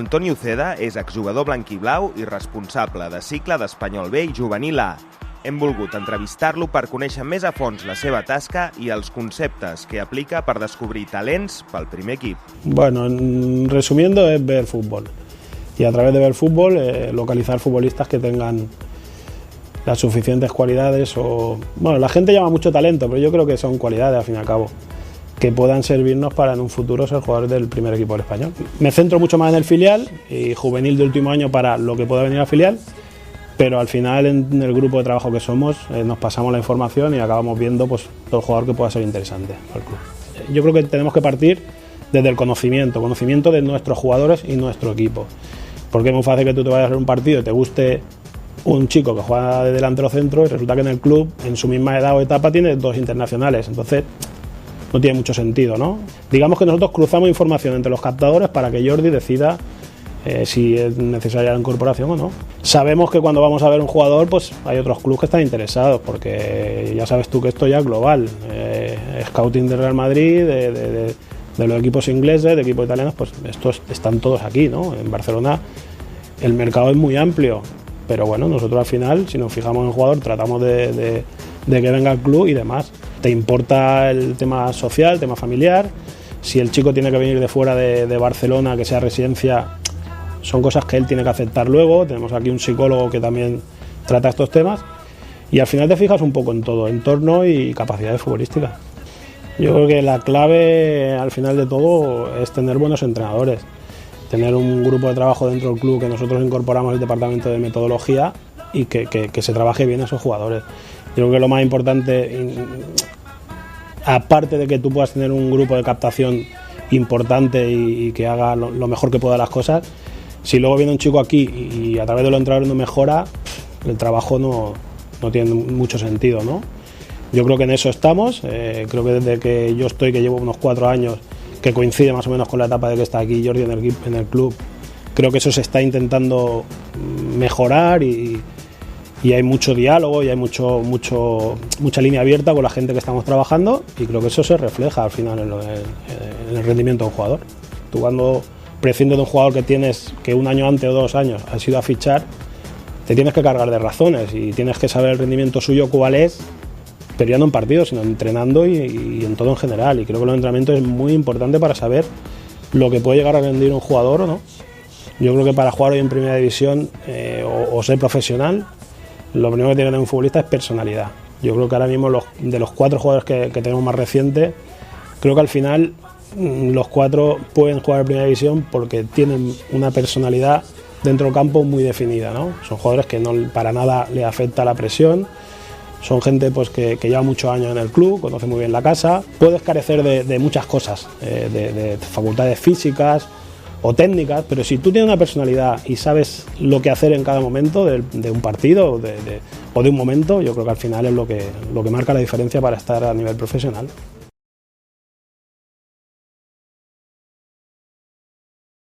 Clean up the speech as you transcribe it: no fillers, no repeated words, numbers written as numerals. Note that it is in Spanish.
Antoni Uceda és exjugador blanquiblau i responsable de cicle d'Espanyol B i Juvenil A. Hem volgut entrevistar-lo per conèixer més a fons la seva tasca i els conceptes que aplica per descobrir talents pel primer equip. Bueno, resumiendo, es ver fútbol. Y a través de ver fútbol, localizar futbolistas que tengan las suficientes cualidades o... Bueno, la gente llama mucho talento, pero yo creo que son cualidades, al fin y al cabo, que puedan servirnos para en un futuro ser jugadores del primer equipo del español. Me centro mucho más en el filial y juvenil de último año para lo que pueda venir al filial, pero al final en el grupo de trabajo que somos nos pasamos la información y acabamos viendo pues, todo el jugador que pueda ser interesante para el club. Yo creo que tenemos que partir desde el conocimiento de nuestros jugadores y nuestro equipo, porque es muy fácil que tú te vayas a hacer un partido y te guste un chico que juega de delantero centro y resulta que en el club, en su misma edad o etapa, tiene 2 internacionales, entonces no tiene mucho sentido, ¿no? Digamos que nosotros cruzamos información entre los captadores para que Jordi decida si es necesaria la incorporación o no. Sabemos que cuando vamos a ver un jugador, pues hay otros clubes que están interesados, porque ya sabes tú que esto ya es global. Scouting del Real Madrid, de los equipos ingleses, de equipos italianos, pues estos están todos aquí, ¿no? En Barcelona el mercado es muy amplio, pero bueno, nosotros al final, si nos fijamos en el jugador, tratamos de que venga al club y demás. Te importa el tema social, el tema familiar. Si el chico tiene que venir de fuera de Barcelona, que sea residencia, son cosas que él tiene que aceptar luego. Tenemos aquí un psicólogo que también trata estos temas. Y al final te fijas un poco en todo, entorno y capacidades futbolísticas. Yo creo que la clave al final de todo es tener buenos entrenadores. Tener un grupo de trabajo dentro del club que nosotros incorporamos el departamento de metodología y que se trabaje bien a esos jugadores. Yo creo que lo más importante, aparte de que tú puedas tener un grupo de captación importante y que haga lo mejor que pueda las cosas, si luego viene un chico aquí y a través de los entrenadores no mejora, el trabajo no tiene mucho sentido, ¿no? Yo creo que en eso estamos. Creo que desde que yo estoy, que llevo unos 4 años, que coincide más o menos con la etapa de que está aquí Jordi en el club, creo que eso se está intentando mejorar y hay mucho diálogo y hay mucha línea abierta con la gente que estamos trabajando, y creo que eso se refleja al final en el rendimiento de un jugador. Tú cuando prescindes de un jugador que un año antes o 2 años has ido a fichar, te tienes que cargar de razones y tienes que saber el rendimiento suyo cuál es, pero ya no en partidos, sino entrenando y en todo en general. Y creo que los entrenamientos es muy importante para saber lo que puede llegar a rendir un jugador o no. Yo creo que para jugar hoy en primera división o ser profesional, lo primero que tiene que tener un futbolista es personalidad. Yo creo que ahora mismo de los 4 jugadores que tenemos más recientes, creo que al final los 4 pueden jugar en primera división porque tienen una personalidad dentro del campo muy definida, ¿no? Son jugadores que no para nada le afecta la presión, son gente pues, que lleva muchos años en el club, conoce muy bien la casa. Puedes carecer de muchas cosas, de facultades físicas o técnicas, pero si tú tienes una personalidad y sabes lo que hacer en cada momento de un partido o de un momento, yo creo que al final es lo que marca la diferencia para estar a nivel profesional.